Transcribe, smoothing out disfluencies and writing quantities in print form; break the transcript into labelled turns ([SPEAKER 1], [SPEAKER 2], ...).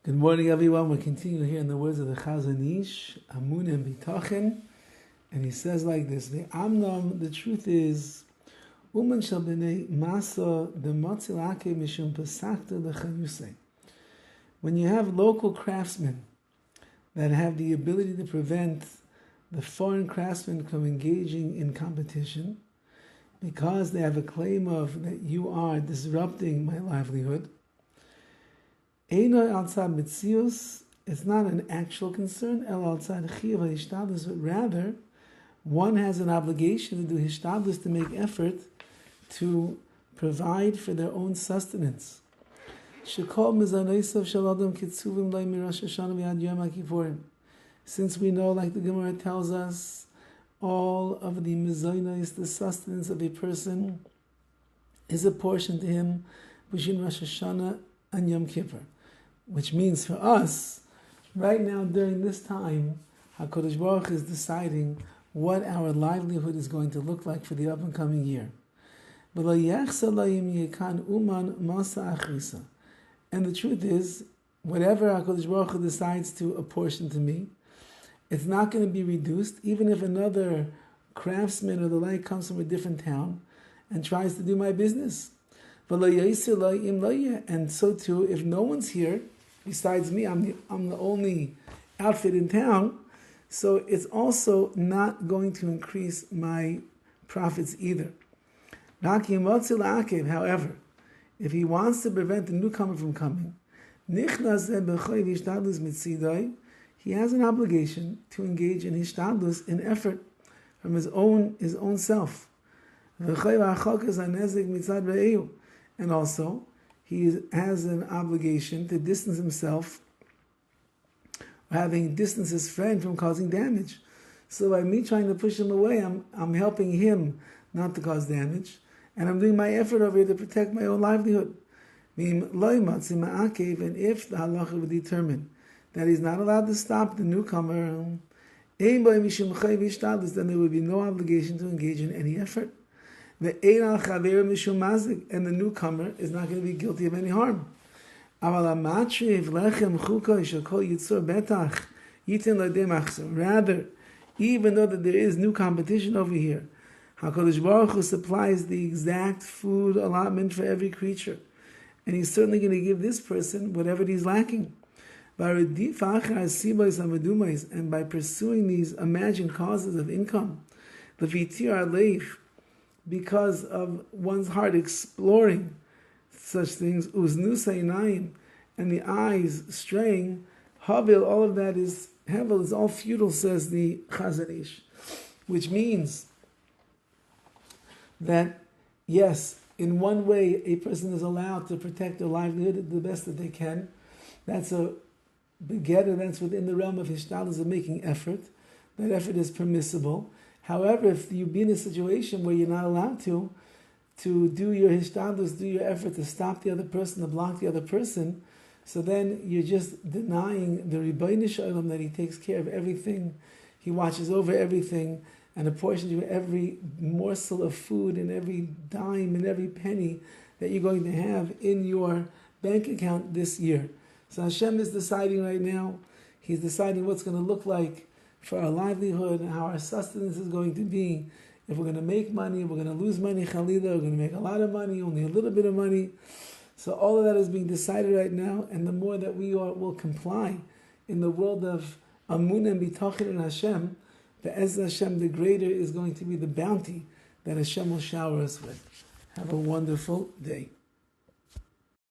[SPEAKER 1] Good morning, everyone. We're continuing here in the words of the Chazon Ish, Emunah and Bitachen, and he says like this: the Amnam, the truth is, Uman shel b'nei Masa the Matzil Ake mishum pesakta lechayusei. When you have local craftsmen that have the ability to prevent the foreign craftsmen from engaging in competition, because they have a claim of that you are disrupting my livelihood. Eino outside mitzius, it's not an actual concern, el outside chiyuv hishtadlus, but rather one has an obligation to do hishtadlus, to make effort to provide for their own sustenance. Shekol mizanosav shel adam kitzuvim lo mirosh Hashana v'ad Yom Kippur. Since we know, like the Gemara tells us, all of the mizonos, the sustenance of a person, is a portion to him between Rosh Hashana and Yom Kippur. Which means for us, right now during this time, HaKadosh Baruch Hu is deciding what our livelihood is going to look like for the up and coming year. And the truth is, whatever HaKadosh Baruch Hu decides to apportion to me, it's not going to be reduced, even if another craftsman or the like comes from a different town and tries to do my business. And so too, if no one's here besides me, I'm the only outfit in town, so it's also not going to increase my profits either. However, if he wants to prevent the newcomer from coming, he has an obligation to engage in hishtadlus, in effort from his own self. And also, he has an obligation to distance himself, having distanced his friend from causing damage. So by me trying to push him away, I'm helping him not to cause damage, and I'm doing my effort over here to protect my own livelihood. And if the halacha would determine that he's not allowed to stop the newcomer, then there would be no obligation to engage in any effort. And the newcomer is not going to be guilty of any harm. Rather, even though that there is new competition over here, HaKadosh Baruch Hu supplies the exact food allotment for every creature, and he's certainly going to give this person whatever he's lacking. And by pursuing these imagined causes of income, because of one's heart exploring such things, and the eyes straying, Havil, all of that is, Hevel is all futile, says the Chazon Ish. Which means that, yes, in one way, a person is allowed to protect their livelihood the best that they can. That's a begetter, that's within the realm of hishtadlus, of making effort. That effort is permissible. However, if you be in a situation where you're not allowed to do your hishtadlus, do your effort to stop the other person, to block the other person, so then you're just denying the Rabbi Shalom, that he takes care of everything, he watches over everything, and apportions you every morsel of food and every dime and every penny that you're going to have in your bank account this year. So Hashem is deciding right now, he's deciding what's going to look like for our livelihood and how our sustenance is going to be. If we're going to make money, we're going to lose money, Khalida, we're going to make a lot of money, only a little bit of money. So all of that is being decided right now, and the more that we will comply in the world of Emunah and Bitachen and Hashem, Be'ez Hashem, the greater is going to be the bounty that Hashem will shower us with. Have a wonderful day.